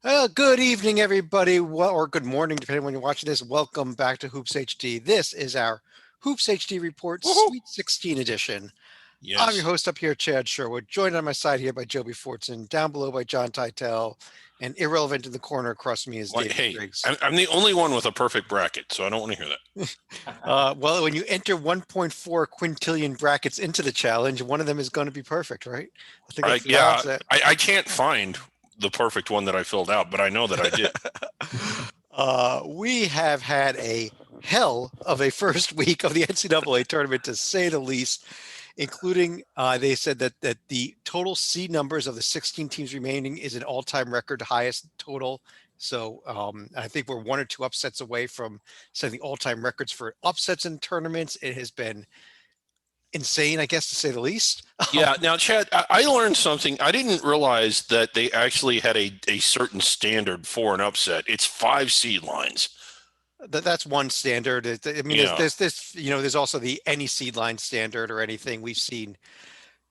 Well, good evening, everybody. Well, or good morning, depending on when you're watching this. Welcome back to Hoops HD. This is our Hoops HD Report Woohoo! Sweet 16 edition. I'm your Yes. host up here, Chad Sherwood, joined on my side here by Joby Fortson, down below by John Titel, and irrelevant in the corner across me is David Hey, Griggs. I'm the only one with a perfect bracket, so I don't want to hear that. Well, when you enter 1.4 quintillion brackets into the challenge, one of them is going to be perfect, right? I think that's the Yeah, odds that. I can't find the perfect one that I filled out, but I know that I did. We have had a hell of a first week of the NCAA tournament, to say the least, including they said that the total seed numbers of the 16 teams remaining is an all-time record highest total. So I think we're one or two upsets away from setting the all-time records for upsets in tournaments. It has been insane, I guess, to say the least. Yeah, now, Chad, I learned something. I didn't realize that they actually had a certain standard for an upset. It's 5 seed lines. That's one standard. I mean, there's Yeah, there's this, there's also the any seed line standard or anything. We've seen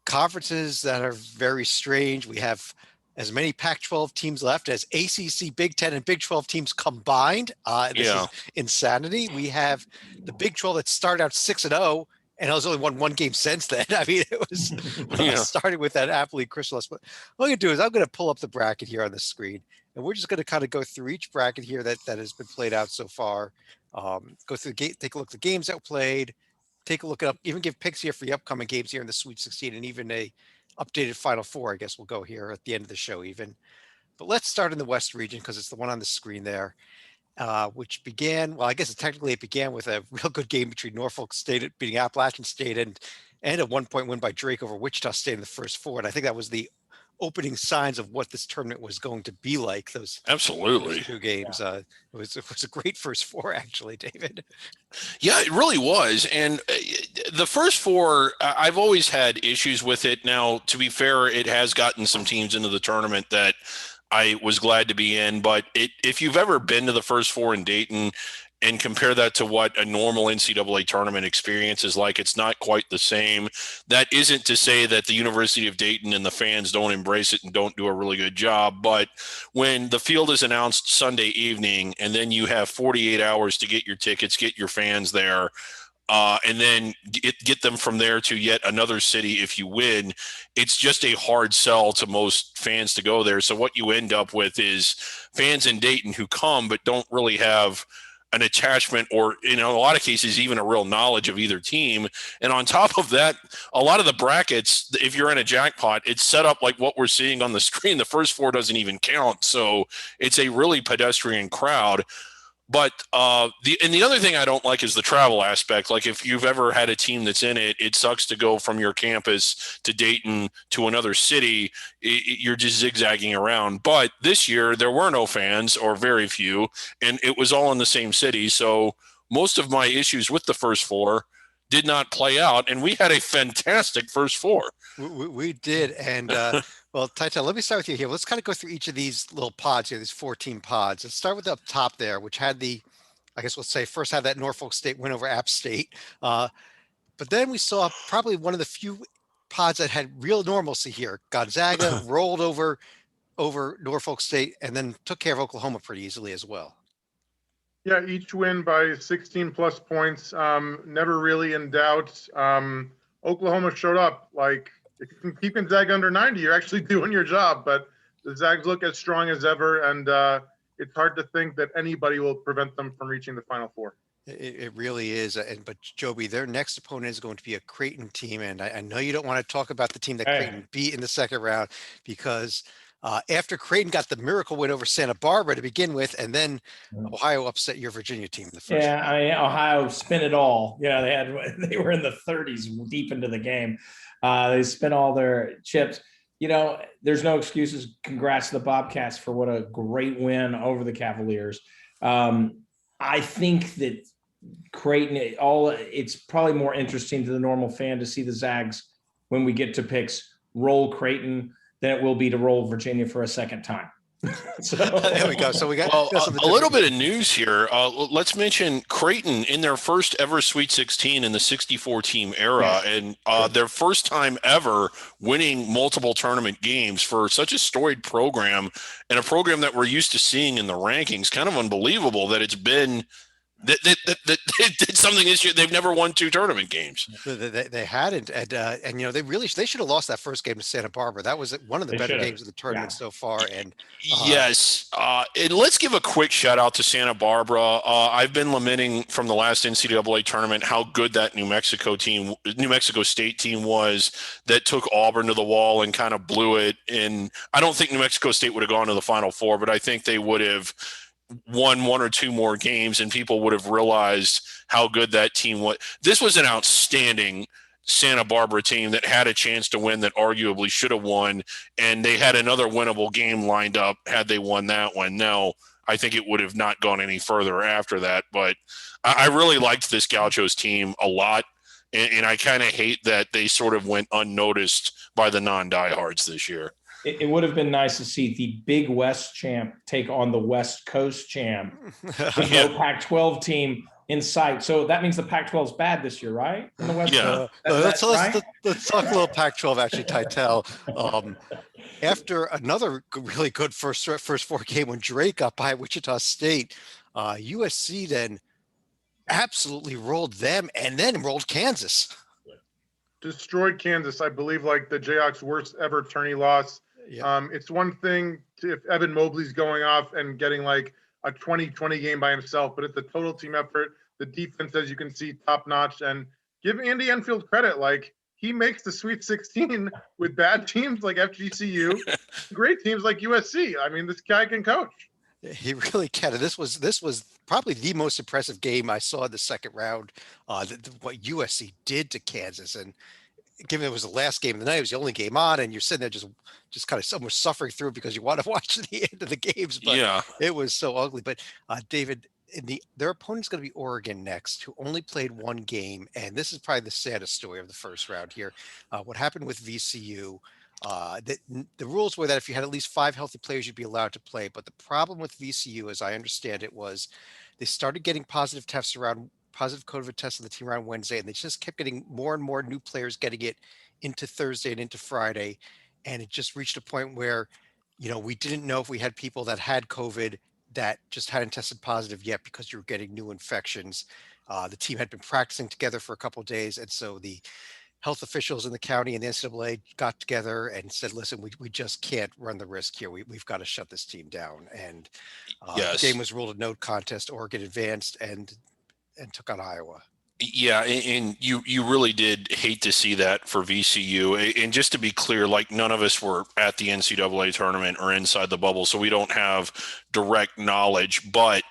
conferences that are very strange. We have as many Pac-12 teams left as ACC, Big Ten, and Big 12 teams combined. This yeah, is insanity. We have the Big 12 that started out 6-0 and has only won one game since then. I mean, it was yeah. starting with that aptly chrysalis. But what I'm going to do is I'm going to pull up the bracket here on the screen, and we're just going to kind of go through each bracket here that has been played out so far. Go through the game, take a look at the games that were played, take a look up, even give picks here for the upcoming games here in the Sweet 16, and even a updated Final Four, I guess we'll go here at the end of the show even. But let's start in the West region because it's the one on the screen there, which began, well, I guess technically it began with a real good game between Norfolk State beating Appalachian State and a 1-point win by Drake over Wichita State in the first four. And I think that was the opening signs of what this tournament was going to be like. Those Absolutely. two games. It was a great first four, actually, David. Yeah, it really was. And the first four, I've always had issues with it. Now, to be fair, it has gotten some teams into the tournament that I was glad to be in. But if you've ever been to the first four in Dayton and compare that to what a normal NCAA tournament experience is like, it's not quite the same. That isn't to say that the University of Dayton and the fans don't embrace it and don't do a really good job. But when the field is announced Sunday evening and then you have 48 hours to get your tickets, get your fans there, and then get them from there to yet another city if you win, it's just a hard sell to most fans to go there. So what you end up with is fans in Dayton who come but don't really have an attachment or, in a lot of cases, even a real knowledge of either team. And on top of that, a lot of the brackets, if you're in a jackpot, it's set up like what we're seeing on the screen. The first four doesn't even count. So it's a really pedestrian crowd. But the other thing I don't like is the travel aspect. Like, if you've ever had a team that's in it, it sucks to go from your campus to Dayton to another city. You're just zigzagging around. But this year there were no fans, or very few, and it was all in the same city. So most of my issues with the first four did not play out, and we had a fantastic first four. We did. And well, Taita, let me start with you here. Let's kind of go through each of these little pods here, these 14 pods. Let's start with the up top there, which had I guess we'll say first had that Norfolk State win over App State. But then we saw probably one of the few pods that had real normalcy here. Gonzaga rolled over Norfolk State and then took care of Oklahoma pretty easily as well. Yeah, each win by 16 plus points. Never really in doubt. Oklahoma showed up. Like, if you can keep Gonzaga under 90, you're actually doing your job. But the Zags look as strong as ever, and it's hard to think that anybody will prevent them from reaching the Final Four. It really is. But Joby, their next opponent is going to be a Creighton team. And I know you don't want to talk about the team that Creighton beat in the second round, because after Creighton got the miracle win over Santa Barbara to begin with, and then Ohio upset your Virginia team in the first. Yeah, I mean, Ohio spent it all. Yeah, they were in the 30s deep into the game. They spent all their chips. There's no excuses. Congrats to the Bobcats for what a great win over the Cavaliers. I think that Creighton, it's probably more interesting to the normal fan to see the Zags, when we get to picks, roll Creighton than it will be to roll Virginia for a second time. So There we go. So we got, Well, got something a little different. bit of news here. Let's mention Creighton in their first ever Sweet 16 in the 64 team era, and their first time ever winning multiple tournament games for such a storied program and a program that we're used to seeing in the rankings. Kind of unbelievable that it's been that they did something this year. They've never won 2 tournament games. They hadn't, and they should have lost that first game to Santa Barbara. That was one of the They better should have. games of the tournament so far. And Yes. And let's give a quick shout out to Santa Barbara. I've been lamenting from the last NCAA tournament how good that New Mexico State team was that took Auburn to the wall and kind of blew it. And I don't think New Mexico State would have gone to the Final Four, but I think they would have won 1 or 2 more games and people would have realized how good that team was. This was an outstanding Santa Barbara team that had a chance to win, that arguably should have won, and they had another winnable game lined up had they won that one. Now, I think it would have not gone any further after that, but I really liked this Gauchos team a lot, and I kind of hate that they sort of went unnoticed by the non-diehards this year. it would have been nice to see the Big West champ take on the West Coast champ with no Pac-12 team in sight. So that means the Pac-12 is bad this year, right? In the West Yeah. Coast? Let's talk a little Pac-12 actually, Titel. After another really good first 4 game when Drake got by Wichita State, USC then absolutely rolled them and then rolled Kansas. Destroyed Kansas, I believe, like the Jayhawks' worst ever tourney loss. Yeah. It's one thing if Evan Mobley's going off and getting like a 20-20 game by himself, but it's a total team effort. The defense, as you can see, top notch. And give Andy Enfield credit, like he makes the Sweet 16 with bad teams like FGCU, great teams like USC. I mean, this guy can coach. He really can. And this was probably the most impressive game I saw in the second round. What USC did to Kansas, and given it was the last game of the night, it was the only game on, and you're sitting there just kind of almost suffering through because you want to watch the end of the games. But Yeah. it was so ugly. But David, their opponent's going to be Oregon next, who only played 1 game, and this is probably the saddest story of the first round here. What happened with VCU? The rules were that if you had at least 5 healthy players, you'd be allowed to play. But the problem with VCU, as I understand it, was they started getting positive COVID tests on the team around Wednesday, and they just kept getting more and more new players getting it into Thursday and into Friday. And it just reached a point where, we didn't know if we had people that had COVID that just hadn't tested positive yet because you were getting new infections. The team had been practicing together for a couple of days. And so the health officials in the county and the NCAA got together and said, listen, we just can't run the risk here. We've got to shut this team down. And Yes. the game was ruled a no contest. Oregon advanced and took on Iowa. Yeah, and you really did hate to see that for VCU. And just to be clear, like none of us were at the NCAA tournament or inside the bubble, so we don't have direct knowledge. But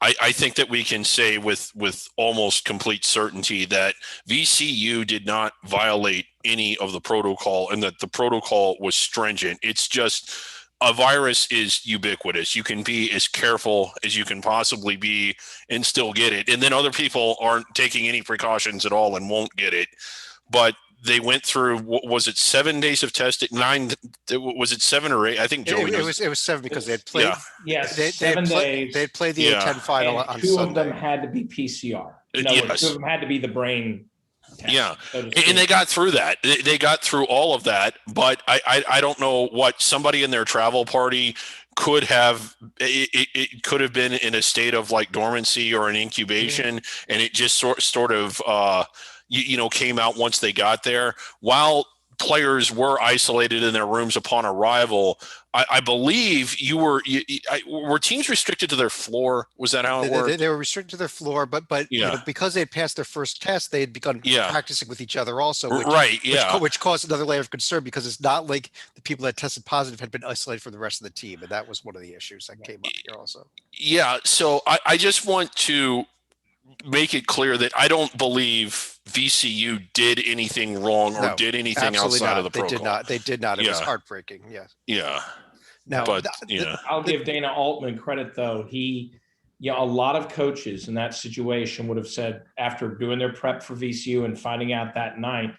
I think that we can say with almost complete certainty that VCU did not violate any of the protocol and that the protocol was stringent. It's just a virus is ubiquitous. You can be as careful as you can possibly be and still get it. And then other people aren't taking any precautions at all and won't get it. But they went through, was it 7 days of testing? 9, was it 7 or 8? I think Joey knows. It was 7 because they had played. Yeah. Yes, They 7 days. They had played the Yeah. A10 final And on 2 Sunday. of them had to be PCR. In other words, Yes. 2 of them had to be the brain test. Yeah. So to And speak. they got through that. They got through all of that. But I don't know what somebody in their travel party could have. It could have been in a state of like dormancy or an incubation, and it just sort of came out once they got there. While players were isolated in their rooms upon arrival, I believe were teams restricted to their floor? Was that how it worked? They were restricted to their floor, but Yeah. because they had passed their first test, they had begun Yeah. practicing with each other also, which caused another layer of concern because it's not like the people that tested positive had been isolated from the rest of the team, and that was one of the issues that came up here also. Yeah, so I just want to make it clear that I don't believe VCU did anything wrong or No, did anything Absolutely outside not. of the They protocol. did not. They did not. It was Yeah. heartbreaking. Yeah. Yeah, Now, but yeah, I'll give Dana Altman credit though. A lot of coaches in that situation would have said after doing their prep for VCU and finding out that night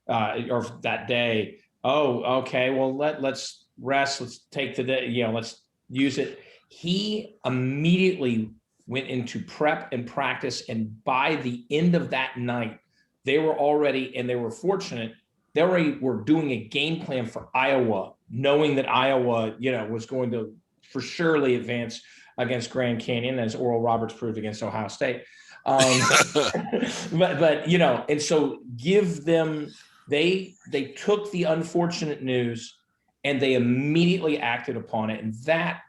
or that day, oh, okay, well let's rest. Let's take the day. Let's use it. He immediately went into prep and practice, and by the end of that night, they were already, and they were fortunate, they already were doing a game plan for Iowa, knowing that Iowa, was going to for surely advance against Grand Canyon, as Oral Roberts proved against Ohio State. But and so give them, they took the unfortunate news and they immediately acted upon it. And that,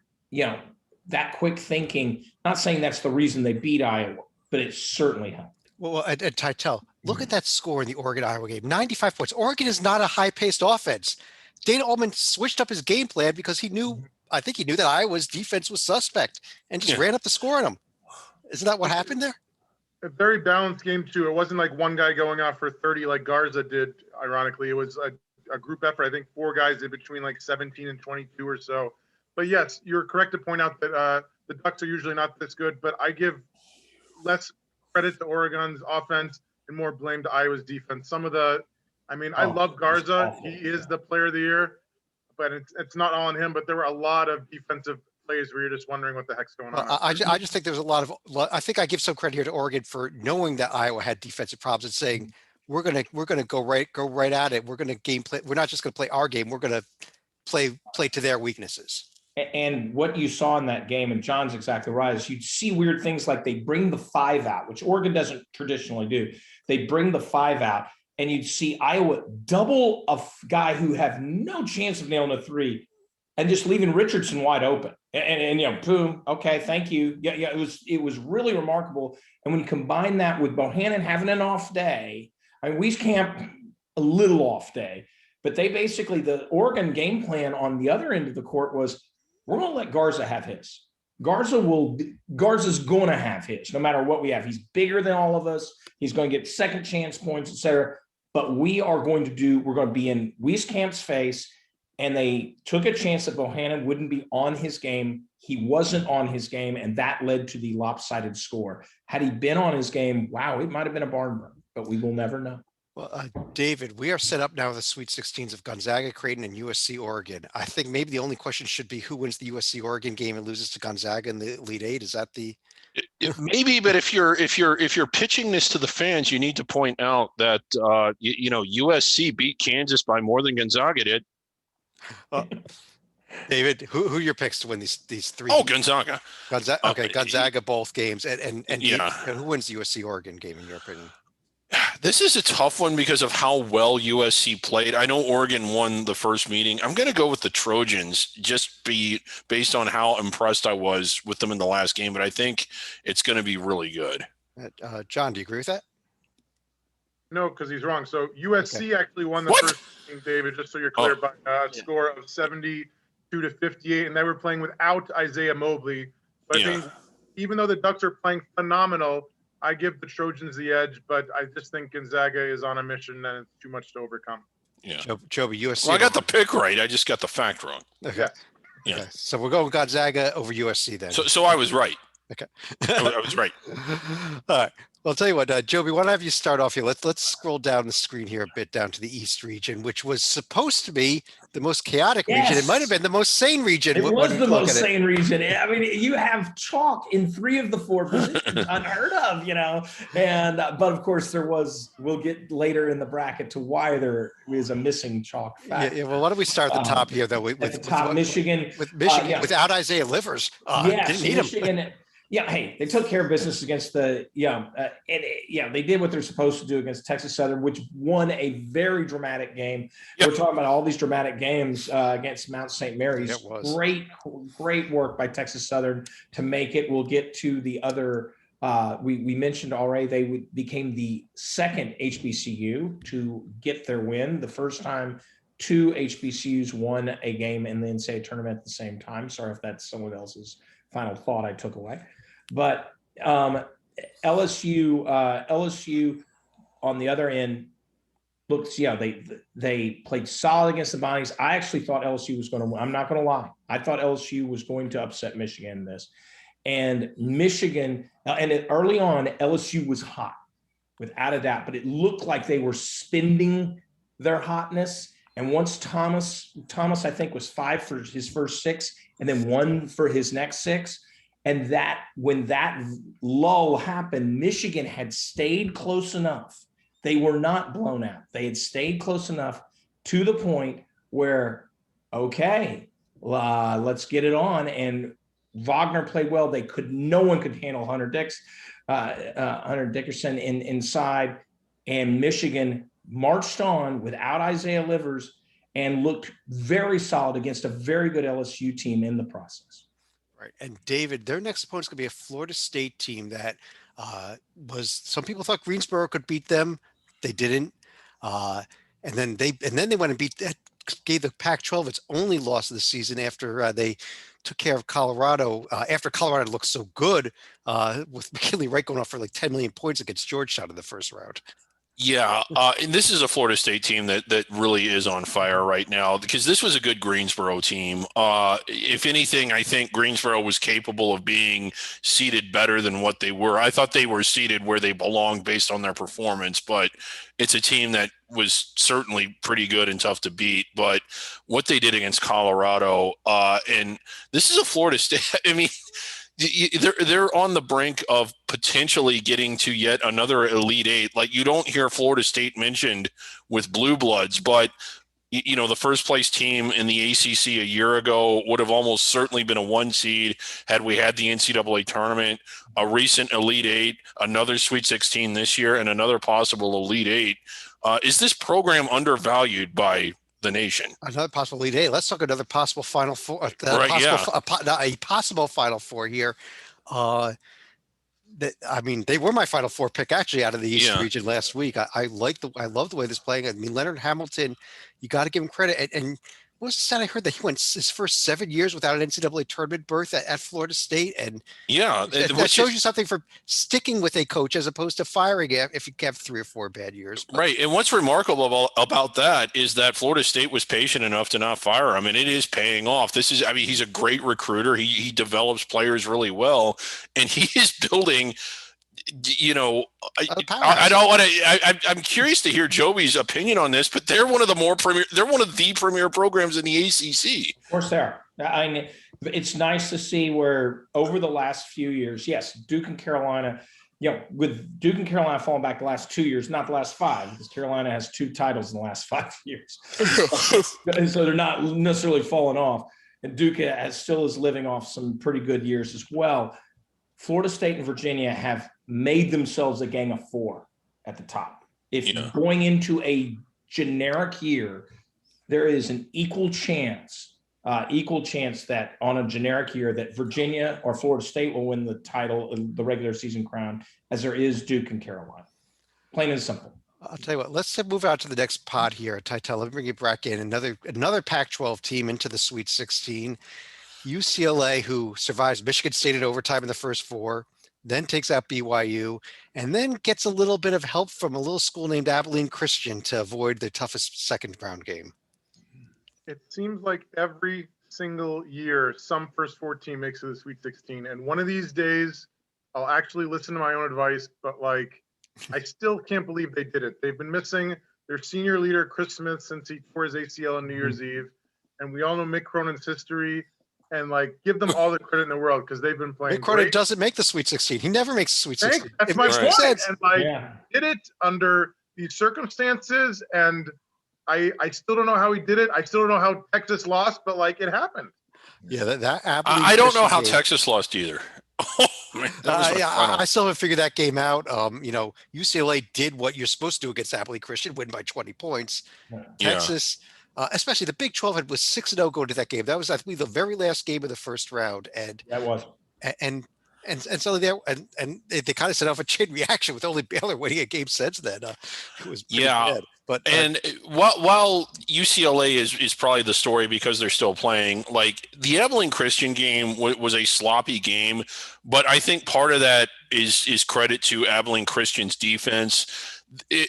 that quick thinking, not saying that's the reason they beat Iowa, but it certainly helped. Well, and Tytel, look at that score in the Oregon-Iowa game, 95 points. Oregon is not a high-paced offense. Dana Altman switched up his game plan because I think he knew that Iowa's defense was suspect and just ran up the score on them. Isn't that what happened there? A very balanced game too. It wasn't like one guy going off for 30 like Garza did. Ironically, it was a group effort. I think 4 guys in between like 17 and 22 or so. But yes, you're correct to point out that the Ducks are usually not this good, but I give less credit to Oregon's offense and more blame to Iowa's defense. I love Garza. He is the player of the year, but it's not all on him. But there were a lot of defensive plays where you're just wondering what the heck's going on. I just think there's a lot of, I think I give some credit here to Oregon for knowing that Iowa had defensive problems and saying, we're going to go right at it. We're going to game play. We're not just going to play our game. We're going to play to their weaknesses. And what you saw in that game, and John's exactly right, is you'd see weird things like they bring the 5 out, which Oregon doesn't traditionally do. They bring the 5 out, and you'd see Iowa double a guy who have no chance of nailing a 3 and just leaving Richardson wide open. And boom, okay, thank you. Yeah, it was really remarkable. And when you combine that with Bohannon having an off day, Wieskamp a little off day, but they basically, the Oregon game plan on the other end of the court was, we're going to let Garza have his. Garza's going to have his, no matter what we have. He's bigger than all of us. He's going to get second chance points, et cetera. But we're going to be in Wieskamp's face. And they took a chance that Bohannon wouldn't be on his game. He wasn't on his game, and that led to the lopsided score. Had he been on his game, wow, it might have been a barn burn, but we will never know. Well, David, we are set up now with the Sweet 16s of Gonzaga, Creighton, and USC Oregon. I think maybe the only question should be who wins the USC Oregon game and loses to Gonzaga in the Elite Eight. Is that the? Maybe, but if you're pitching this to the fans, you need to point out that USC beat Kansas by more than Gonzaga did. David, who are your picks to win these 3? Oh, Gonzaga. Gonzaga. Okay, Gonzaga both games, and yeah. Who wins the USC Oregon game in your opinion? This is a tough one because of how well USC played. I know Oregon won the first meeting. I'm going to go with the Trojans, just based on how impressed I was with them in the last game. But I think it's going to be really good. John, do you agree with that? No, because he's wrong. So USC actually won the first game, David, just so you're clear, by a score of 72-58, and they were playing without Isaiah Mobley. But I think even though the Ducks are playing phenomenal, I give the Trojans the edge, but I just think Gonzaga is on a mission and it's too much to overcome. Yeah. Joby, USC. Well, I got the pick right. I just got the fact wrong. Okay. Yeah. Okay. So we're going Gonzaga over USC then. So I was right. Okay. I was right. All right. Well, I'll tell you what, Joby, why don't I have you start off here? Let's scroll down the screen here a bit down to the East region, which was supposed to be the most chaotic region. It might have been the most sane region. It was the most sane region. I mean, you have chalk in 3 of the 4 positions, unheard of, And but of course we'll get later in the bracket to why there is a missing chalk fact. Yeah. Well, why don't we start at the top here though? With Michigan, without Isaiah Livers, didn't need Michigan. him. Yeah, hey, they took care of business against they did what they're supposed to do against Texas Southern, which won a very dramatic game. Yep. We're talking about all these dramatic games against Mount St. Mary's. It was great work by Texas Southern to make it. We'll get to the other. We mentioned already they became the second HBCU to get their win. The first time 2 HBCUs won a game in the NCAA tournament at the same time. Sorry if that's someone else's final thought I took away. But LSU on the other end looks, they played solid against the Bonnies. I actually thought LSU was going to win. I'm not going to lie. I thought LSU was going to upset Michigan in this. And Michigan, early on, LSU was hot, without a doubt. But it looked like they were spending their hotness. And once Thomas, I think, was 5 for his first 6 and then 1 for his next 6. And that when that lull happened, Michigan had stayed close enough. They were not blown out. They had stayed close enough to the point where, okay, let's get it on. And Wagner played well. No one could handle Hunter Dickerson inside, and Michigan marched on without Isaiah Livers and looked very solid against a very good LSU team in the process. Right. And David, their next opponent's going to be a Florida State team that some people thought Greensboro could beat them. They didn't. And then they went and gave the Pac-12 its only loss of the season after they took care of Colorado. After Colorado looked so good with McKinley Wright going off for like 10 million points against Georgetown in the first round. Yeah, and this is a Florida State team that really is on fire right now, because this was a good Greensboro team. If anything, I think Greensboro was capable of being seeded better than what they were. I thought they were seeded where they belonged based on their performance, but it's a team that was certainly pretty good and tough to beat. But what they did against Colorado, and this is a Florida State, I mean, they're on the brink of potentially getting to yet another Elite Eight. Like, you don't hear Florida State mentioned with Blue Bloods, but the first place team in the ACC a year ago would have almost certainly been a 1 seed had we had the NCAA tournament, a recent Elite Eight, another Sweet 16 this year, and another possible Elite Eight. Is this program undervalued by the nation? Another possible Elite Eight. Let's talk another possible Final Four. A possible Final Four here. They were my Final Four pick actually out of the East region last week. I love the way this is playing. I mean, Leonard Hamilton, you got to give him credit. And what was the stat I heard that he went his first 7 years without an NCAA tournament berth at Florida State? And that shows you something for sticking with a coach as opposed to firing it if you have 3 or 4 bad years. Right. And what's remarkable about that is that Florida State was patient enough to not fire him, and it is paying off. He's a great recruiter. He develops players really well, and he is building. I don't want to. I'm curious to hear Joey's opinion on this, but they're one of the premier programs in the ACC. Of course, they are. I mean, it's nice to see where over the last few years, yes, Duke and Carolina. With Duke and Carolina falling back the last 2 years, not the last 5, because Carolina has 2 titles in the last 5 years, so they're not necessarily falling off. And Duke still is living off some pretty good years as well. Florida State and Virginia have made themselves a gang of 4 at the top. If going into a generic year, there is an equal chance that on a generic year that Virginia or Florida State will win the title, the regular season crown, as there is Duke and Carolina. Plain and simple. I'll tell you what, let's move on to the next pod here. Titel, let me bring you back in. Another Pac-12 team into the Sweet 16. UCLA, who survives Michigan State in overtime in the first 4, then takes out BYU, and then gets a little bit of help from a little school named Abilene Christian to avoid the toughest second round game. It seems like every single year, some first 4 team makes it to the Sweet 16. And one of these days, I'll actually listen to my own advice, but I still can't believe they did it. They've been missing their senior leader, Chris Smith, since he tore his ACL on New Year's Eve. And we all know Mick Cronin's history. And give them all the credit in the world because they've been playing. Mick Cronin doesn't make the Sweet 16. He never makes the Sweet 16. That's my point. And did it under these circumstances, and I still don't know how he did it. I still don't know how Texas lost, but it happened. Yeah, that I don't know how Texas lost either. I still haven't figured that game out. UCLA did what you're supposed to do against Abilene Christian, win by 20 points. Texas. Especially the Big 12 was 6-0 going to that game. That was, I believe, the very last game of the first round, and that was. And so they kind of set off a chain reaction with only Baylor winning a game since then. It was bad. But while UCLA is probably the story because they're still playing, the Abilene Christian game was a sloppy game, but I think part of that is credit to Abilene Christian's defense.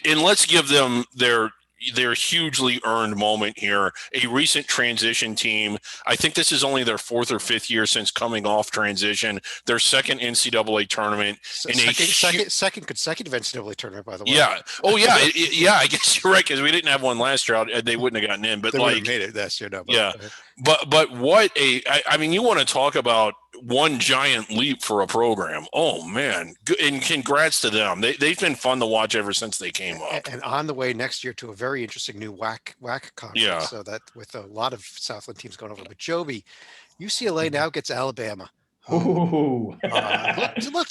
And let's give them their their hugely earned moment here. A recent transition team. I think this is only their 4th or 5th year since coming off transition. Their second NCAA tournament. Second consecutive NCAA tournament, by the way. Yeah. Oh, yeah. Yeah. I guess you're right, because we didn't have one last year. They wouldn't have gotten in. But they like, made it last year. No, yeah. But what I mean, you want to talk about one giant leap for a program. Oh man. And congrats to them. They've been fun to watch ever since they came up. And on the way next year to a very interesting new WAC conference. Yeah. So that with a lot of Southland teams going over. But Joby, UCLA now gets Alabama. Ooh.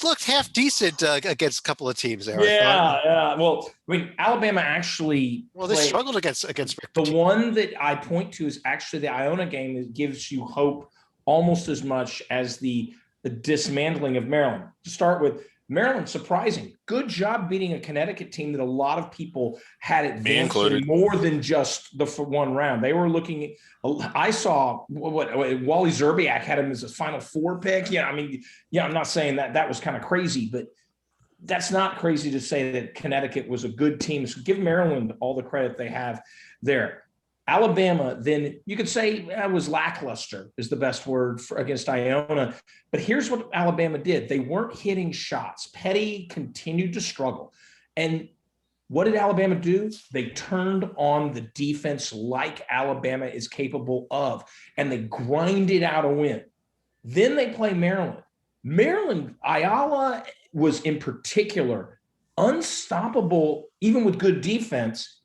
Looked half decent against a couple of teams there. Yeah. Well, I mean, Alabama actually. They struggled against the one that I point to is actually the Iona game that gives you hope almost as much as the dismantling of Maryland. To start with, Maryland, surprising. Good job beating a Connecticut team that a lot of people had advanced more than just the one round. They were looking. I saw what Wally Zerbiak had him as a Final Four pick. Yeah, I mean, I'm not saying that was kind of crazy, but that's not crazy to say that Connecticut was a good team. So give Maryland all the credit they have there. Alabama, then you could say it was lackluster is the best word against Iona. But here's what Alabama did. They weren't hitting shots. Petty continued to struggle. And what did Alabama do? They turned on the defense like Alabama is capable of, and they grinded out a win. Then they play Maryland. Maryland, Ayala was in particular unstoppable, even with good defense.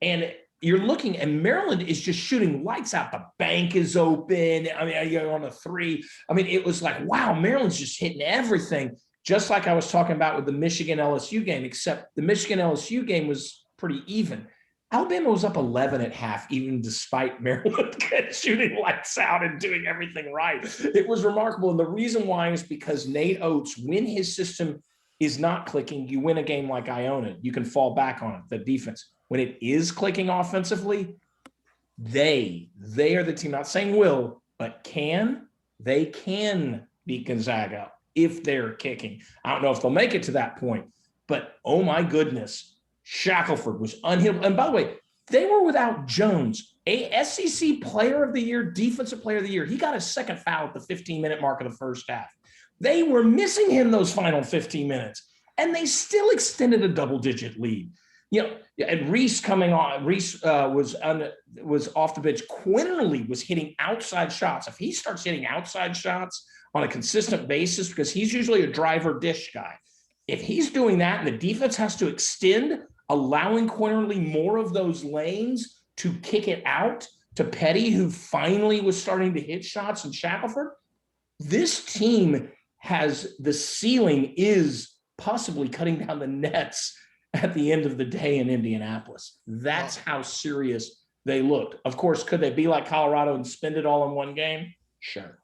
And you're looking, and Maryland is just shooting lights out. The bank is open. I mean, you're on a 3. I mean, it was like, wow, Maryland's just hitting everything, just like I was talking about with the Michigan LSU game, except the Michigan LSU game was pretty even. Alabama was up 11 at half, even despite Maryland shooting lights out and doing everything right. It was remarkable. And the reason why is because Nate Oates, when his system is not clicking, you win a game like Iona. You can fall back on it, the defense. When it is clicking offensively, they are the team, not saying will, but they can beat Gonzaga if they're kicking. I don't know if they'll make it to that point, but oh my goodness, Shackelford was unhittable. And by the way, they were without Jones, a SEC player of the year, defensive player of the year. He got his second foul at the 15-minute mark of the first half. They were missing him those final 15 minutes, and they still extended a double-digit lead. And Reese coming on. Reese was off the bench. Quinterly was hitting outside shots. If he starts hitting outside shots on a consistent basis, because he's usually a driver dish guy, if he's doing that and the defense has to extend, allowing Quinterly more of those lanes to kick it out to Petty, who finally was starting to hit shots, and Shackelford, this team has the ceiling is possibly cutting down the nets at the end of the day in Indianapolis. That's how serious they looked. Of course, could they be like Colorado and spend it all in one game? Sure.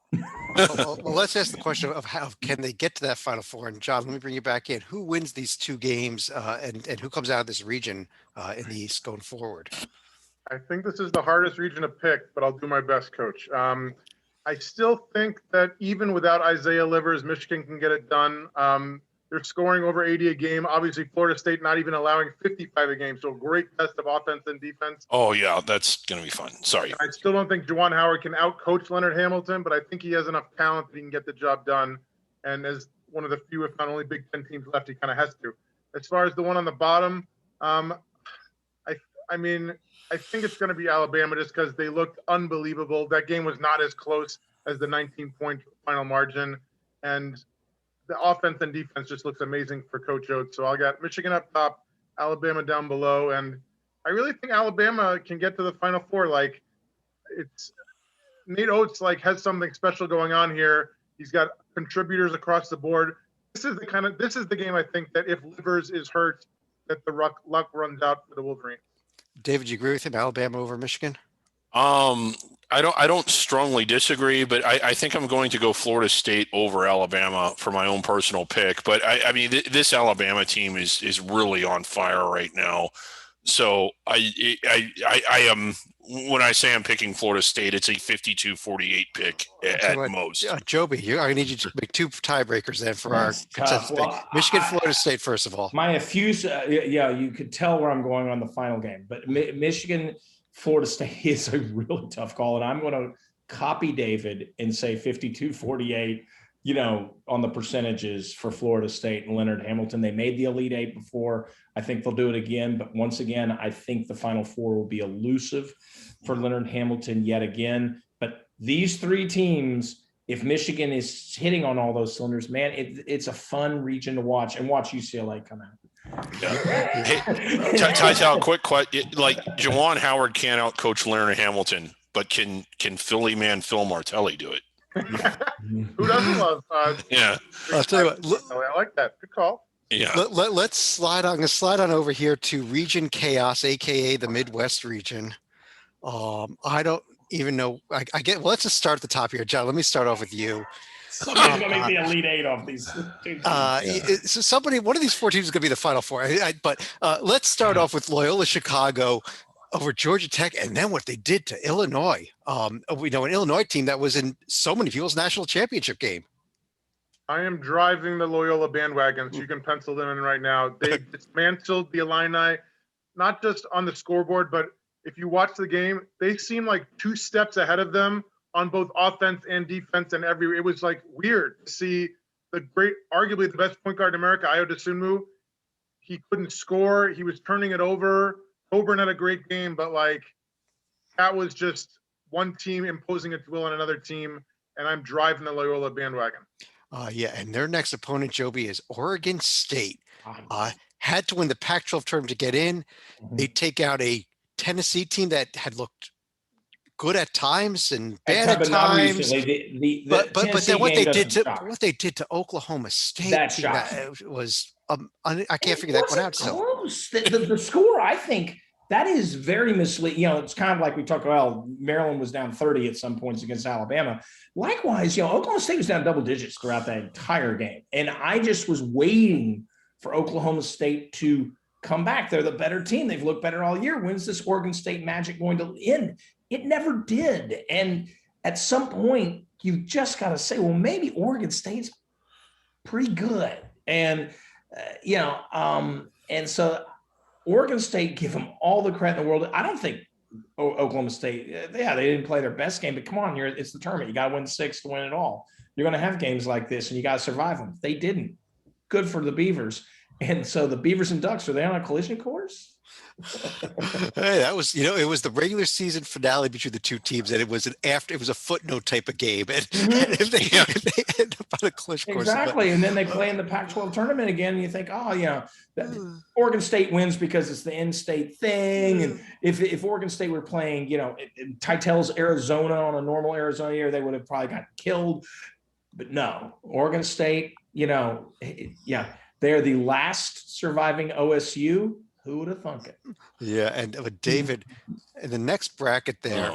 Well, let's ask the question of how can they get to that Final Four? And John, let me bring you back in. Who wins these 2 games and who comes out of this region in the East going forward? I think this is the hardest region to pick, but I'll do my best, Coach. I still think that even without Isaiah Livers, Michigan can get it done. They're scoring over 80 a game. Obviously, Florida State not even allowing 55 a game. So great test of offense and defense. Oh, yeah, that's going to be fun. Sorry. I still don't think Juwan Howard can outcoach Leonard Hamilton, but I think he has enough talent that he can get the job done. And as one of the few, if not only Big Ten teams left, he kind of has to. As far as the one on the bottom, I think it's going to be Alabama just because they looked unbelievable. That game was not as close as the 19-point final margin. And the offense and defense just looks amazing for Coach Oates. So I got Michigan up top, Alabama down below. And I really think Alabama can get to the Final Four. Like, it's Nate Oates has something special going on here. He's got contributors across the board. This is the game I think that if Livers is hurt, that the luck runs out for the Wolverines. David, do you agree with him? Alabama over Michigan? I don't strongly disagree, but I think I'm going to go Florida State over Alabama for my own personal pick. But I mean, this Alabama team is really on fire right now. So I am, when I say I'm picking Florida State, it's a 52-48 pick at most. Joby, I need you to make two tiebreakers then for That's our consensus tough. pick. Well, Michigan, Florida State, first of all. My effuse, you could tell where I'm going on the final game, but Michigan, Florida State is a really tough call, and I'm going to copy David and say 52-48. On the percentages for Florida State and Leonard Hamilton. They made the Elite Eight before. I think they'll do it again. But once again, I think the Final Four will be elusive for Leonard Hamilton yet again. But these three teams, if Michigan is hitting on all those cylinders, man, it's a fun region to watch. And watch UCLA come out. Yeah. Hey, Ty, quick question. Like, Juwan Howard can't outcoach Leonard Hamilton, but can Philly man Phil Martelli do it? Who doesn't love? Yeah, I'll tell you what. I like that. Good call. Yeah. Let's slide on. I'm gonna slide on over here to Region Chaos, aka the Midwest region. I don't even know. I get. Well, let's just start at the top here, John. Let me start off with you. Somebody's gonna make the Elite Eight off these two teams. So one of these four teams is gonna be the Final Four. But let's start off with Loyola Chicago over Georgia Tech, and then what they did to Illinois. We know an Illinois team that was in so many people's national championship game. I am driving the Loyola bandwagon, so you can pencil them in right now. They dismantled the Illini, not just on the scoreboard, but if you watch the game, they seem like 2 steps ahead of them on both offense and defense, and it was like weird to see arguably the best point guard in America, Ayo Dosunmu. He couldn't score. He was turning it over. Coburn had a great game, but that was just one team imposing its will on another team, and I'm driving the Loyola bandwagon. Yeah, and their next opponent, Joby, is Oregon State. Had to win the Pac-12 tournament to get in. They take out a Tennessee team that had looked good at times and bad at times. But then what they did to Oklahoma State, that was I can't figure that one out. Close. The score, I think, that is very misleading. It's kind of like we talked about. Maryland was down 30 at some points against Alabama. Likewise, Oklahoma State was down double digits throughout that entire game, and I just was waiting for Oklahoma State to come back. They're the better team. They've looked better all year. When's this Oregon State magic going to end? It never did. And at some point, you've just got to say, well, maybe Oregon State's pretty good. And, and so Oregon State, give them all the credit in the world. I don't think Oklahoma State, they didn't play their best game, but come on, it's the tournament. You got to win 6 to win it all. You're going to have games like this, and you got to survive them. They didn't. Good for the Beavers. And so the Beavers and Ducks, are they on a collision course? Hey, that was, it was the regular season finale between the two teams, and it was a footnote type of game. And, and if they end up on a collision course. Exactly. And then they play in the Pac-12 tournament again, and you think, Oregon State wins because it's the in-state thing. And if Oregon State were playing, Title's Arizona on a normal Arizona year, they would have probably got killed. But no, Oregon State, they're the last surviving OSU. Who would have thunk it? Yeah, and David, in the next bracket there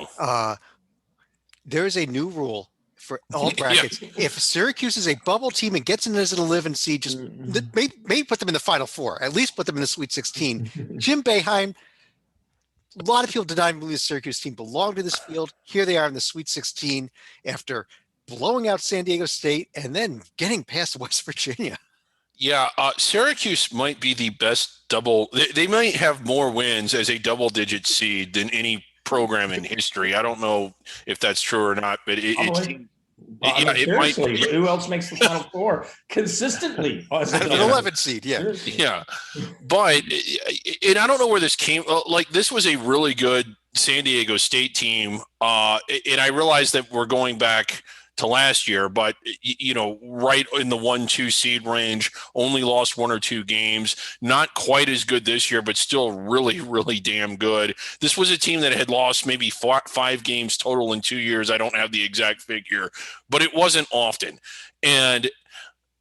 is a new rule for all brackets. Yeah. If Syracuse is a bubble team and gets in as an 11 seed, just maybe put them in the Final Four, at least put them in the Sweet 16. Jim Boeheim, a lot of people deny believe the Syracuse team belonged to this field. Here they are in the Sweet 16 after blowing out San Diego State and then getting past West Virginia. Yeah, Syracuse might be the best double. They might have more wins as a double-digit seed than any program in history. I don't know if that's true or not, but it might. Who else makes the Final Four consistently? An 11 seed, yeah. Yeah, but and I don't know where this came. Like, this was a really good San Diego State team, and I realize that we're going back to last year, but right in the 1-2 seed range, only lost 1 or 2 games, not quite as good this year, but still really, really damn good. This was a team that had lost maybe 5 games total in 2 years. I don't have the exact figure, but it wasn't often. And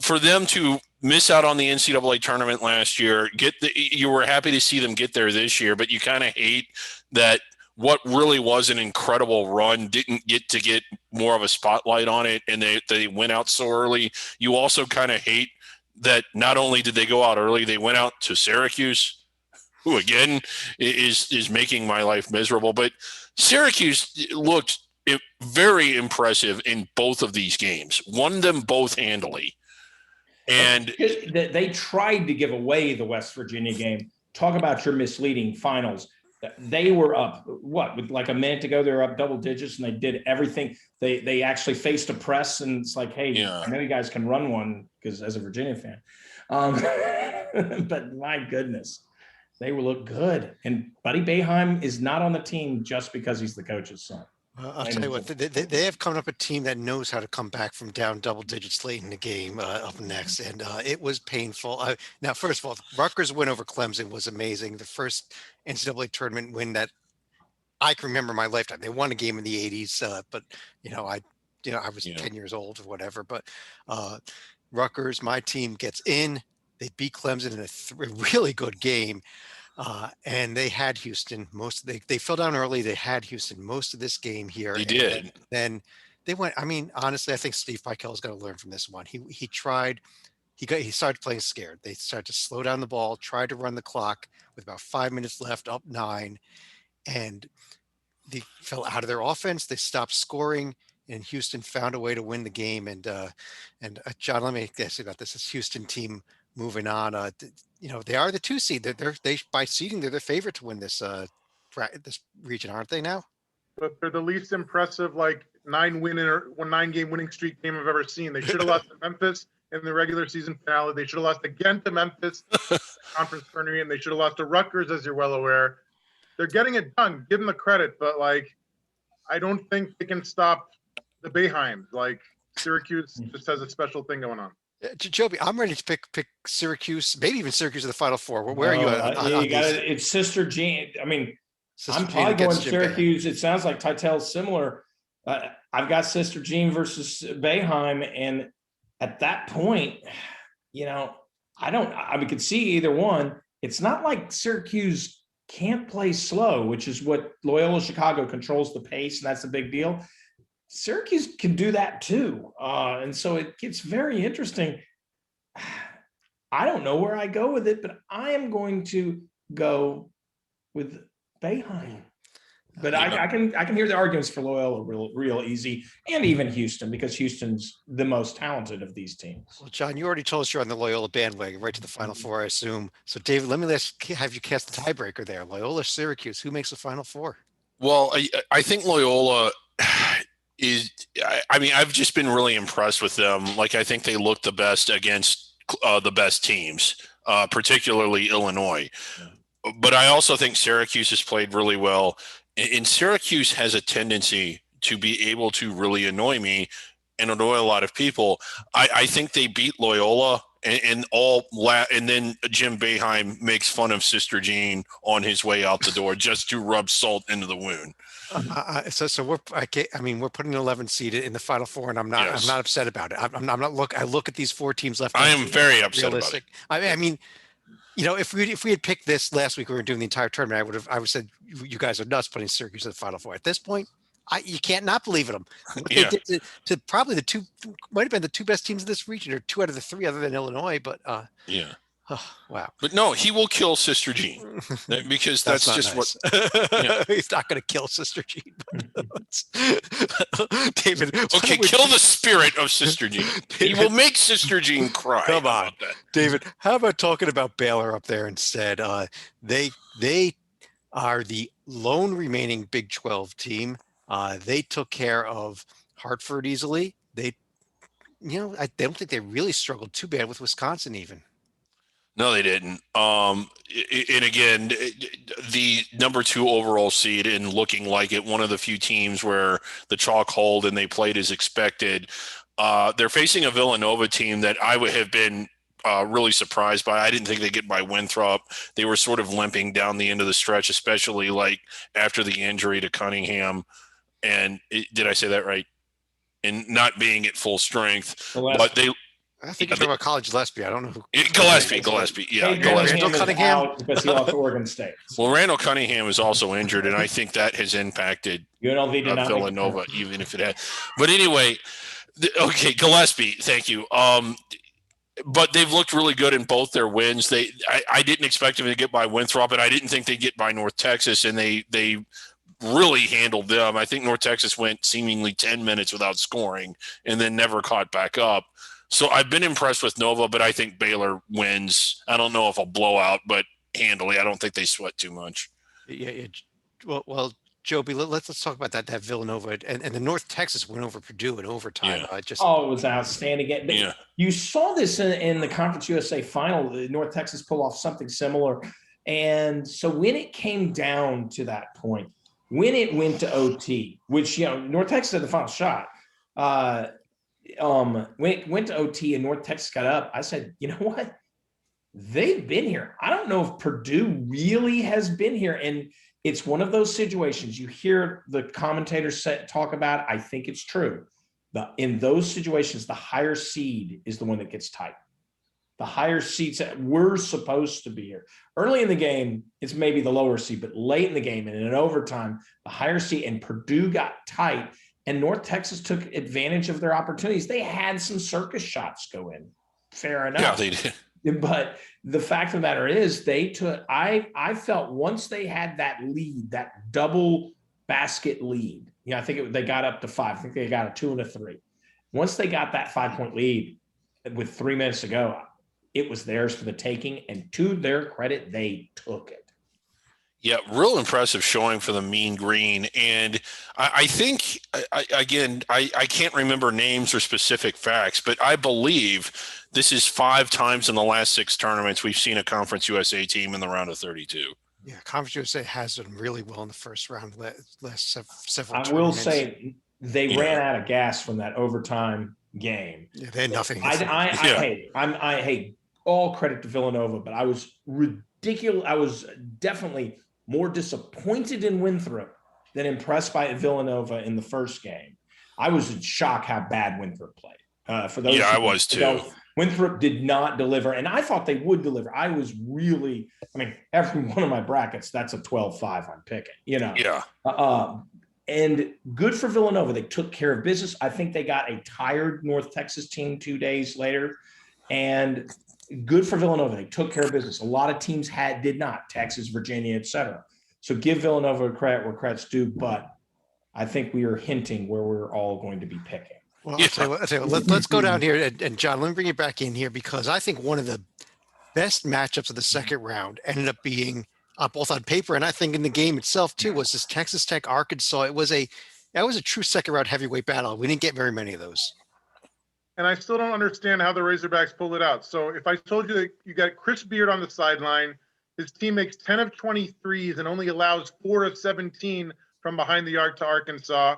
for them to miss out on the NCAA tournament last year, you were happy to see them get there this year, but you kind of hate that what really was an incredible run didn't get more of a spotlight on it, and they went out so early. You also kind of hate that not only did they go out early, they went out to Syracuse. who again is making my life miserable. But Syracuse looked very impressive in both of these games, won them both handily. And they tried to give away the West Virginia game. Talk about your misleading finals. They were up, with like a minute to go, they were up double digits, and they did everything. They actually faced a press, and it's like, hey, yeah. I know you guys can run one, because as a Virginia fan. But my goodness, they will look good. And Buddy Boeheim is not on the team just because he's the coach's son. I'll tell you what, they have come up a team that knows how to come back from down double digits late in the game up next. And it was painful. Now, first of all, Rutgers' win over Clemson was amazing. The first NCAA tournament win that I can remember in my lifetime. They won a game in the 80s, but I was 10 years old or whatever. But Rutgers, my team, gets in. They beat Clemson in a really good game. And they had Houston they fell down early. They had Houston most of this game here. They did. Then they went, honestly, I think Steve Pikiell is going to learn from this one. He started playing scared. They started to slow down the ball, tried to run the clock with about 5 minutes left, up 9, and they fell out of their offense. They stopped scoring, and Houston found a way to win the game. And John, let me ask you about this Houston team moving on. They are the 2 seed. They by seeding, they're the favorite to win this this region, aren't they now? But they're the least impressive 9-game winning streak game I've ever seen. They should have lost to Memphis in the regular season finale. They should have lost again to Memphis conference tournament, and they should have lost to Rutgers, as you're well aware. They're getting it done. Give them the credit, but I don't think they can stop the Boeheims. Syracuse just has a special thing going on. Joby, I'm ready to pick Syracuse, maybe even Syracuse in the Final Four. Where are you at? It's Sister Jean. Sister I'm probably going Syracuse. It sounds like Titel's similar. I've got Sister Jean versus Boeheim, and at that point, we could see either one. It's not like Syracuse can't play slow, which is what Loyola Chicago controls the pace, and that's a big deal. Syracuse can do that too. And so it gets very interesting. I don't know where I go with it, but I am going to go with Boeheim. But I can hear the arguments for Loyola real easy, and even Houston, because Houston's the most talented of these teams. Well, John, you already told us you're on the Loyola bandwagon, right to the Final Four, I assume. So, David, let me have you cast the tiebreaker there. Loyola, Syracuse, who makes the Final Four? Well, I think Loyola I've just been really impressed with them. I think they look the best against the best teams, particularly Illinois. Yeah. But I also think Syracuse has played really well. And Syracuse has a tendency to be able to really annoy me and annoy a lot of people. I think they beat Loyola and then Jim Boeheim makes fun of Sister Jean on his way out the door just to rub salt into the wound. So we're putting an 11 seed in the Final Four, and I'm not upset about it. I'm not I look at these 4 teams left. I am very upset about it. If we had picked this last week, we were doing the entire tournament, I would have said you guys are nuts putting Syracuse in the Final Four. At this point, you can't not believe in them. They did to probably might have been the 2 best teams in this region, or 2 out of the 3 other than Illinois. But oh, wow. But no, he will kill Sister Jean, because that's just nice. What he's not going to kill Sister Jean. David, okay, kill the spirit of Sister Jean. David, he will make Sister Jean cry. Come on, David. How about talking about Baylor up there instead? They are the lone remaining Big 12 team. They took care of Hartford easily. I don't think they really struggled too bad with Wisconsin even. No, they didn't. And again, the number 2 overall seed, and looking like it, one of the few teams where the chalk hold and they played as expected. They're facing a Villanova team that I would have been really surprised by. I didn't think they'd get by Winthrop. They were sort of limping down the end of the stretch, especially after the injury to Cunningham. And did I say that right? And not being at full strength, but they. I think you're talking about College Gillespie. I don't know who. Gillespie. Yeah, Gillespie. Randall Cunningham because he lost to Oregon State. Well, Randall Cunningham is also injured, and I think that has impacted Villanova, even if it had. But anyway, okay, Gillespie. Thank you. but they've looked really good in both their wins. I didn't expect them to get by Winthrop, and I didn't think they'd get by North Texas, and they really handled them. I think North Texas went seemingly 10 minutes without scoring and then never caught back up. So I've been impressed with Nova, but I think Baylor wins. I don't know if a blowout, but handily. I don't think they sweat too much. Yeah. Well, Joby, let's talk about that Villanova and the North Texas win over Purdue in overtime. Yeah. It was outstanding. But Yeah. You saw this in the Conference USA final. North Texas pull off something similar. And so when it came down to that point, when it went to OT, which, North Texas had the final shot. When it went to OT and North Texas got up, I said, you know what? They've been here. I don't know if Purdue really has been here. And it's one of those situations you hear the commentators talk about. I think it's true. In those situations, the higher seed is the one that gets tight. The higher seeds that we're supposed to be here. Early in the game, it's maybe the lower seed, but late in the game and in overtime, the higher seed, and Purdue got tight, and North Texas took advantage of their opportunities. They had some circus shots go in. Fair enough. Yeah, they did. But the fact of the matter is I felt once they had that lead, that double basket lead, I think they got up to 5. I think they got a 2 and a 3. Once they got that 5-point lead with 3 minutes to go, it was theirs for the taking. And to their credit, they took it. Yeah, real impressive showing for the Mean Green. And I think, I can't remember names or specific facts, but I believe this is 5 times in the last 6 tournaments we've seen a Conference USA team in the round of 32. Yeah, Conference USA has done really well in the first round last several I will tournaments. say they ran out of gas from that overtime game. Yeah, they had nothing. I hate all credit to Villanova, but I was ridiculous. I was definitely more disappointed in Winthrop than impressed by Villanova in the first game. I was in shock how bad Winthrop played. For those, I was too. Winthrop did not deliver, and I thought they would deliver. I was really, every one of my brackets, that's a 12-5 I'm picking, Yeah. And good for Villanova. They took care of business. I think they got a tired North Texas team 2 days later, and good for Villanova. They took care of business. A lot of teams did not, Texas, Virginia, etc. So give Villanova credit where credit's due, but I think we are hinting where we're all going to be picking. Well, I'll tell you what, let's go down here. And John, let me bring you back in here because I think one of the best matchups of the second round ended up being both on paper and I think in the game itself too, was this Texas Tech Arkansas. That was a true second round heavyweight battle. We didn't get very many of those. And I still don't understand how the Razorbacks pulled it out. So if I told you that you got Chris Beard on the sideline, his team makes 10 of 23s and only allows 4 of 17 from behind the arc to Arkansas.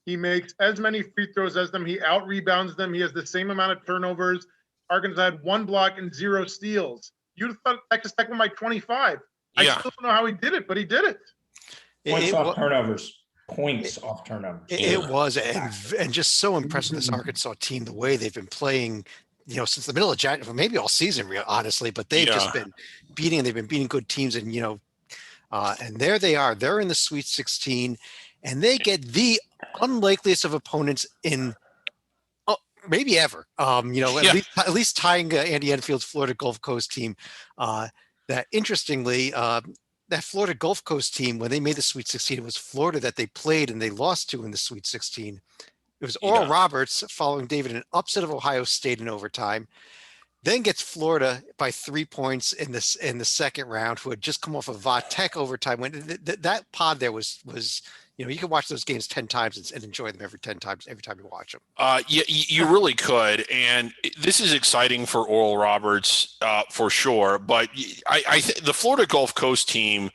He makes as many free throws as them. He out-rebounds them. He has the same amount of turnovers. Arkansas had 1 block and 0 steals. You'd thought Texas Tech won by 25. I still don't know how he did it, but he did it. Points off turnovers. It was, and just so impressed with this Arkansas team, the way they've been playing, since the middle of January, maybe all season, honestly, but they've just been beating good teams. And, and there they are, they're in the Sweet 16 and they get the unlikeliest of opponents in maybe ever, at least tying Andy Enfield's Florida Gulf Coast team. That interestingly, that Florida Gulf Coast team, when they made the Sweet 16, it was Florida that they played and they lost to in the Sweet 16. It was Oral Roberts following David an upset of Ohio State in overtime, then gets Florida by 3 points in the second round, who had just come off of Va Tech overtime. When that pod there was you can watch those games 10 times and enjoy them every time you watch them. You really could. And this is exciting for Oral Roberts for sure. But I think the Florida Gulf Coast team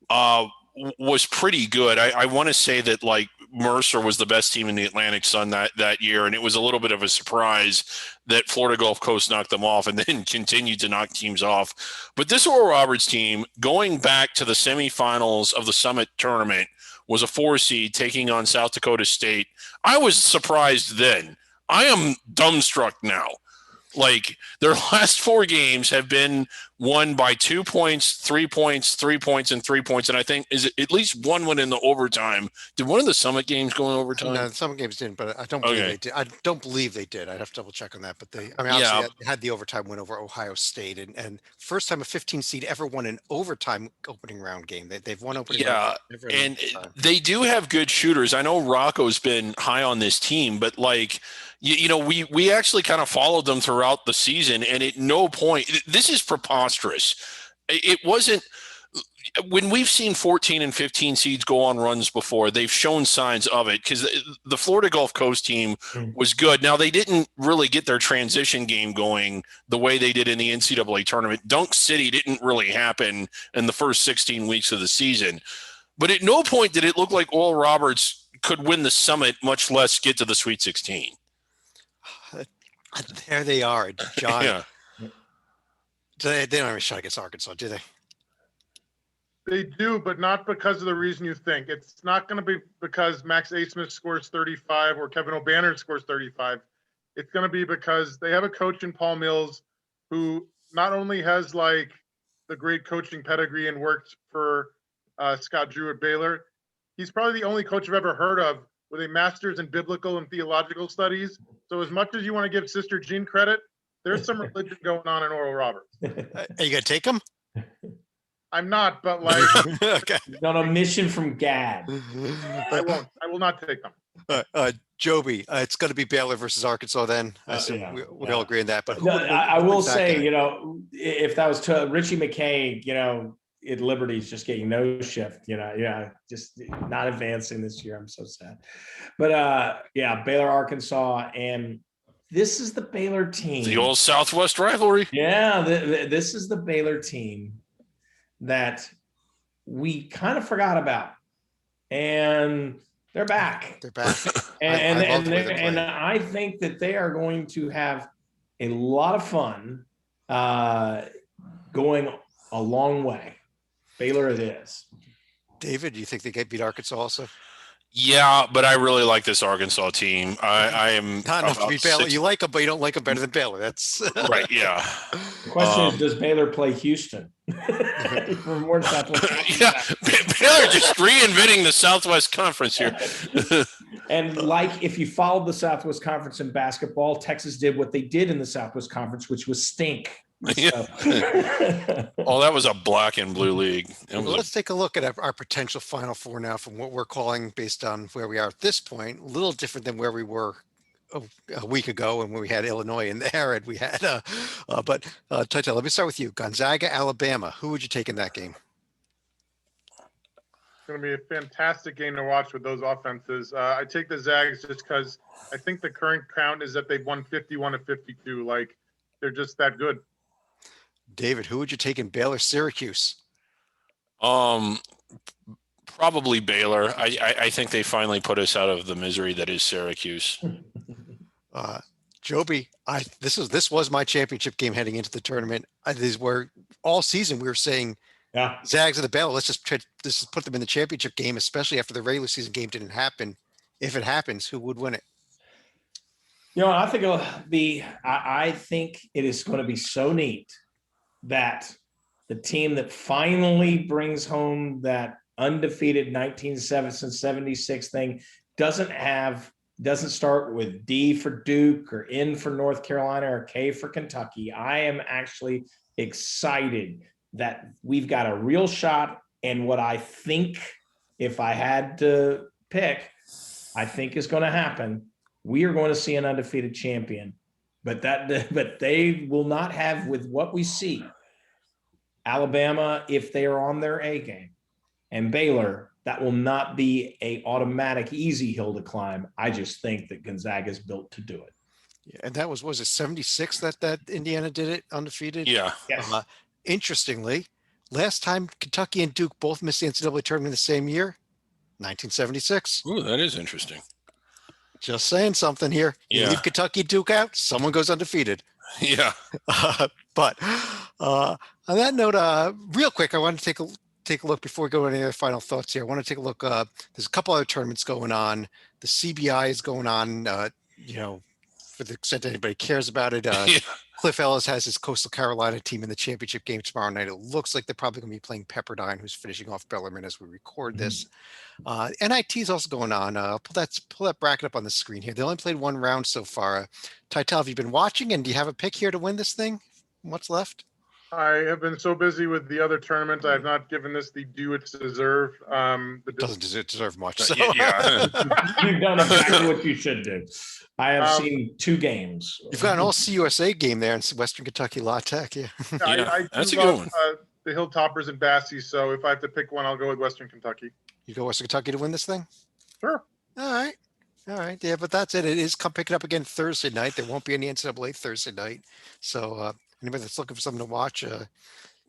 was pretty good. I want to say that Mercer was the best team in the Atlantic Sun that year. And it was a little bit of a surprise that Florida Gulf Coast knocked them off and then continued to knock teams off. But this Oral Roberts team, going back to the semifinals of the Summit tournament, was a 4 seed taking on South Dakota State. I was surprised then. I am dumbstruck now. Their last 4 games have been won by 2 points, 3 points, 3 points, and 3 points. And I think is it at least one went in the overtime. Did one of the Summit games go in overtime? No, some games didn't, but I don't believe they did. I don't believe they did. I'd have to double check on that. But obviously they had the overtime win over Ohio State, and first time a 15 seed ever won an overtime opening round game. They've won opening round. And they do have good shooters. I know Rocco's been high on this team, but like, we actually kind of followed them throughout the season, and at no point, this is preposterous. It wasn't. When we've seen 14 and 15 seeds go on runs before, they've shown signs of it, because the Florida Gulf Coast team was good. Now, they didn't really get their transition game going the way they did in the NCAA tournament. Dunk City didn't really happen in the first 16 weeks of the season. But at no point did it look like Oral Roberts could win the Summit, much less get to the Sweet 16. There they are, John. Yeah. They don't have a shot against Arkansas, do they? They do, but not because of the reason you think. It's not going to be because Max Asmith scores 35 or Kevin O'Banner scores 35. It's going to be because they have a coach in Paul Mills who not only has like the great coaching pedigree and worked for Scott Drew at Baylor, he's probably the only coach I've ever heard of with a master's in biblical and theological studies. So as much as you want to give Sister Jean credit, there's some religion going on in Oral Roberts. Are you going to take him? I'm not, but like, Okay. On a mission from Gad. I won't. I will not take them. Joby, it's going to be Baylor versus Arkansas then. I assume Yeah, we all agree on that. But No, I will say, if that was to Richie McKay, at Liberty's just getting no shift, just not advancing this year. I'm so sad. But Baylor, Arkansas, and this is the Baylor team. The old Southwest rivalry. Yeah, this is the Baylor team that we kind of forgot about, and they're back. They're back. And I think that they are going to have a lot of fun going a long way. Baylor it is. David, do you think they get beat Arkansas also? Yeah, but I really like this Arkansas team. I am Not enough to about beat Baylor. 6 You like them, but you don't like them better than Baylor. That's right. Yeah. The question is, does Baylor play Houston? For more Southwest. Yeah, Baylor just reinventing the Southwest Conference here. And like, if you followed the Southwest Conference in basketball, Texas did what they did in the Southwest Conference, which was stink. Yeah. Oh, that was a black and blue league. Well, let's take a look at our potential Final Four now from what we're calling based on where we are at this point. A little different than where we were a week ago when we had Illinois in there and we had, Tita, let me start with you. Gonzaga, Alabama. Who would you take in that game? It's going to be a fantastic game to watch with those offenses. I take the Zags just because I think the current count is that they've won 51 of 52. Like, they're just that good. David, who would you take in Baylor, Syracuse? Probably Baylor. I think they finally put us out of the misery that is Syracuse. Joby, this was my championship game heading into the tournament. These were all season we were saying, Zags of the Baylor. Let's just put them in the championship game, especially after the regular season game didn't happen. If it happens, who would win it? I think I think it is going to be so neat that the team that finally brings home that undefeated 1976 thing doesn't start with D for Duke or N for North Carolina or K for Kentucky. I am actually excited that we've got a real shot. And what I think, if I had to pick, I think is going to happen. We are going to see an undefeated champion, but they will not have, with what we see, Alabama, if they are on their A game, and Baylor, that will not be a automatic easy hill to climb. I just think that Gonzaga is built to do it. Yeah, and that was it 76 that Indiana did it undefeated? Yeah. Yes. Interestingly, last time Kentucky and Duke both missed the NCAA tournament in the same year, 1976. Ooh, that is interesting. Just saying something here. You leave Kentucky Duke out, someone goes undefeated. Yeah. But on that note, real quick, I want to take a look before we go into any other final thoughts here. I want to take a look. There's a couple other tournaments going on. The CBI is going on, for for the extent anybody cares about it. Yeah. Cliff Ellis has his Coastal Carolina team in the championship game tomorrow night. It looks like they're probably going to be playing Pepperdine, who's finishing off Bellarmine as we record this. NIT is also going on. Pull that bracket up on the screen here. They only played one round so far. Titel, have you been watching, and do you have a pick here to win this thing? What's left? I have been so busy with the other tournament, I have not given this the due it deserve. Doesn't deserve much. So. Yeah. You've done exactly what you should do. I have seen 2 games. You've got an all CUSA game there in Western Kentucky La Tech. Yeah. Yeah, I that's a do good love, one. the Hilltoppers and Bassy, so if I have to pick one, I'll go with Western Kentucky. You go Western Kentucky to win this thing? Sure. All right. All right. Yeah, but that's it. It is picking up again Thursday night. There won't be any NCAA Thursday night. So anybody that's looking for something to watch,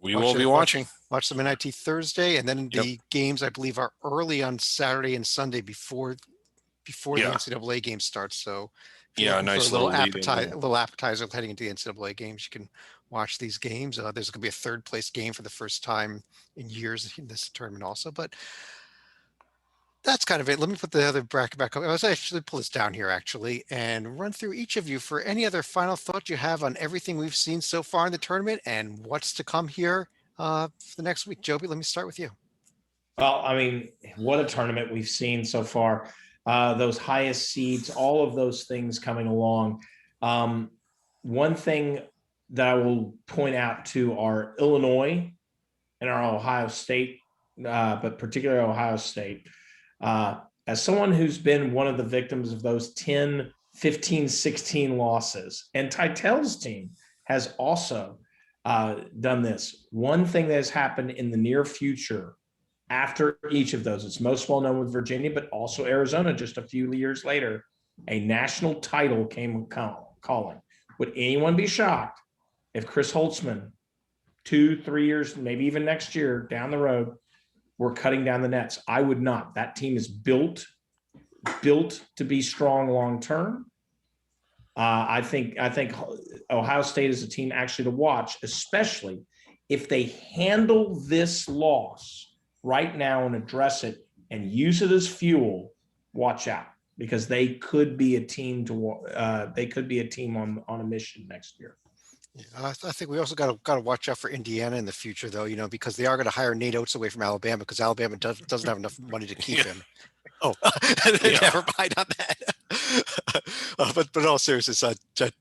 We will be watching. watch some NIT Thursday. And then the games, I believe, are early on Saturday and Sunday before the NCAA game starts. So if you're looking for nice a little lead-in. a little appetizer heading into the NCAA games, you can watch these games. There's going to be a third place game for the first time in years in this tournament also. But that's kind of it. Let me put the other bracket back up. I was actually pull this down here actually and run through each of you for any other final thoughts you have on everything we've seen so far in the tournament and what's to come here for the next week. Joby, let me start with you. Well, I mean, what a tournament we've seen so far. Those highest seeds, all of those things coming along. One thing that I will point out to are Illinois and our Ohio State, but particularly Ohio State. As someone who's been one of the victims of those 10, 15, 16 losses, and Titel's team has also done this. One thing that has happened in the near future after each of those, it's most well known with Virginia, but also Arizona just a few years later, a national title came calling. Would anyone be shocked if Chris Holtzman 2-3 years, maybe even next year down the road, we're cutting down the nets? I would not. That team is built to be strong long term. I think Ohio State is a team actually to watch, especially if they handle this loss right now and address it and use it as fuel. Watch out, because they could be a team on a mission next year. Yeah, I think we also got to watch out for Indiana in the future, though, because they are going to hire Nate Oates away from Alabama because Alabama doesn't have enough money to keep him. Oh, never mind on that. But in all seriousness,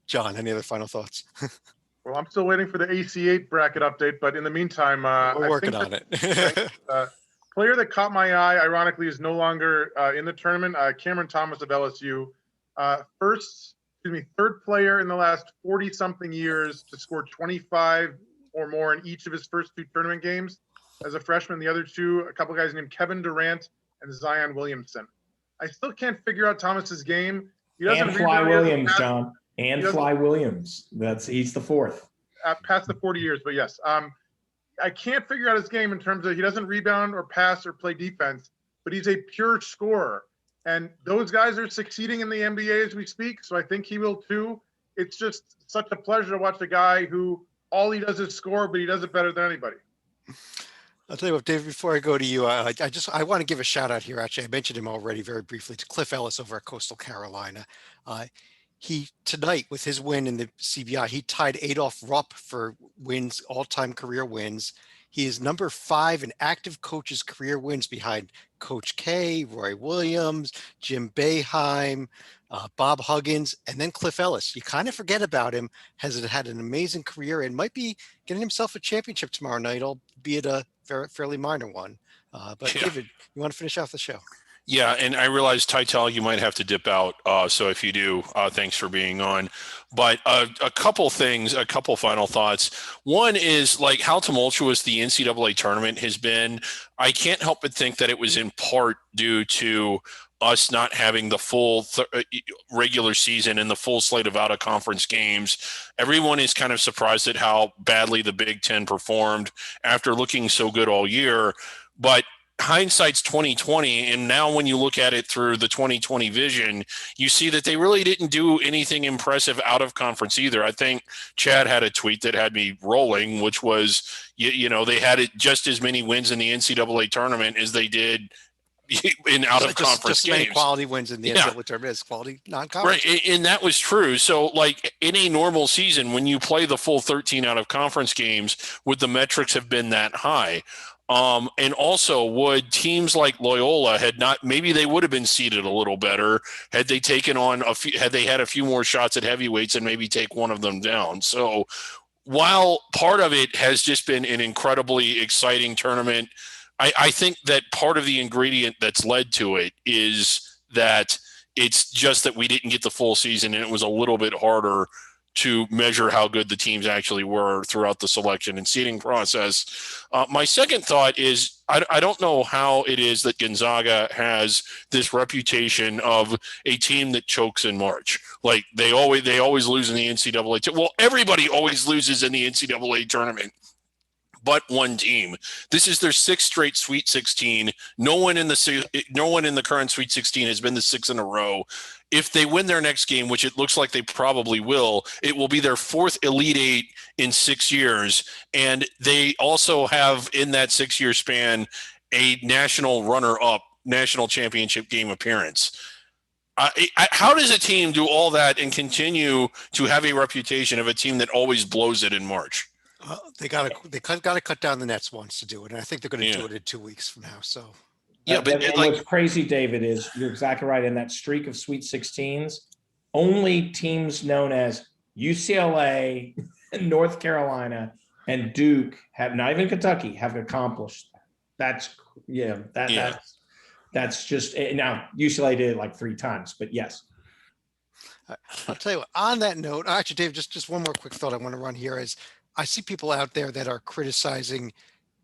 John, any other final thoughts? Well, I'm still waiting for the AC8 bracket update, but in the meantime, we're working on it. Player that caught my eye, ironically, is no longer in the tournament. Cameron Thomas of LSU, third player in the last 40-something years to score 25 or more in each of his first 2 tournament games. As a freshman, the other 2, a couple guys named Kevin Durant and Zion Williamson. I still can't figure out Thomas's game. He doesn't and Fly Williams, John. And Fly Williams. He's the 4th. Past the 40 years, but yes. I can't figure out his game in terms of he doesn't rebound or pass or play defense, but he's a pure scorer. And those guys are succeeding in the NBA as we speak, so I think he will too. It's just such a pleasure to watch a guy who all he does is score, but he does it better than anybody. I'll tell you what, David, before I go to you, I want to give a shout out here. Actually, I mentioned him already very briefly to Cliff Ellis over at Coastal Carolina. He tonight with his win in the CBI, he tied Adolph Rupp for wins, all-time career wins. He is number 5 in active coaches' career wins behind Coach K, Roy Williams, Jim Boeheim, Bob Huggins, and then Cliff Ellis. You kind of forget about him. Has had an amazing career and might be getting himself a championship tomorrow night, albeit a fairly minor one. But yeah. David, you want to finish off the show? Yeah, and I realize, Titel, you might have to dip out. So if you do, thanks for being on. But a couple final thoughts. One is like how tumultuous the NCAA tournament has been. I can't help but think that it was in part due to us not having the full regular season and the full slate of out-of-conference games. Everyone is kind of surprised at how badly the Big Ten performed after looking so good all year. But hindsight's 2020, and now when you look at it through the 2020 vision, you see that they really didn't do anything impressive out of conference either. I think Chad had a tweet that had me rolling, which was, they had just as many wins in the NCAA tournament as they did, in out of Just conference as many games. quality wins in the Yeah. NCAA tournament as quality non-conference. Right. And that was true. So, like in a normal season, when you play the full 13 out of conference games, would the metrics have been that high? And also, would teams like Loyola had not, maybe they would have been seeded a little better had they taken on had they had a few more shots at heavyweights and maybe take one of them down. So, while part of it has just been an incredibly exciting tournament, I think that part of the ingredient that's led to it is that it's just that we didn't get the full season and it was a little bit harder to measure how good the teams actually were throughout the selection and seeding process. My second thought is I don't know how it is that Gonzaga has this reputation of a team that chokes in March. Like they always lose in the NCAA. Well, everybody always loses in the NCAA tournament, but one team. This is their sixth straight Sweet 16. No one in the current Sweet 16 has been the six in a row. If they win their next game, which it looks like they probably will, it will be their fourth Elite Eight in 6 years. And they also have in that 6-year span a national runner-up, national championship game appearance. How does a team do all that and continue to have a reputation of a team that always blows it in March? They got to cut down the nets once to do it, and I think they're going to Yeah. do it in 2 weeks from now. So Yeah, but and like what's crazy, David, is you're exactly right. In that streak of Sweet 16s, only teams known as UCLA, North Carolina, and Duke have, not even Kentucky, have accomplished that. That's just now UCLA did it like 3 times, but yes. I'll tell you what, on that note, actually, Dave, just one more quick thought I want to run here is I see people out there that are criticizing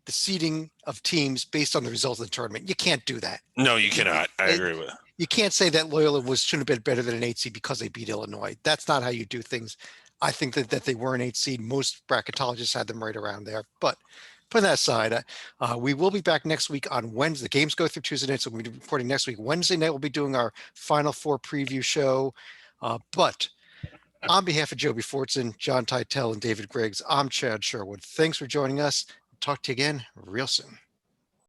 the seeding of teams based on the results of the tournament. You can't do that. no, you cannot. I agree with it. You can't say that Loyola shouldn't have been better than an 8 seed because they beat Illinois. That's not how you do things. I think that they were an 8 seed. Most bracketologists had them right around there. But put that aside, we will be back next week on Wednesday. The games go through Tuesday night, so we'll be recording next week. Wednesday night, we'll be doing our Final Four preview show. But on behalf of Joby Fortson, John Teitel, and David Griggs, I'm Chad Sherwood. Thanks for joining us. Talk to you again real soon.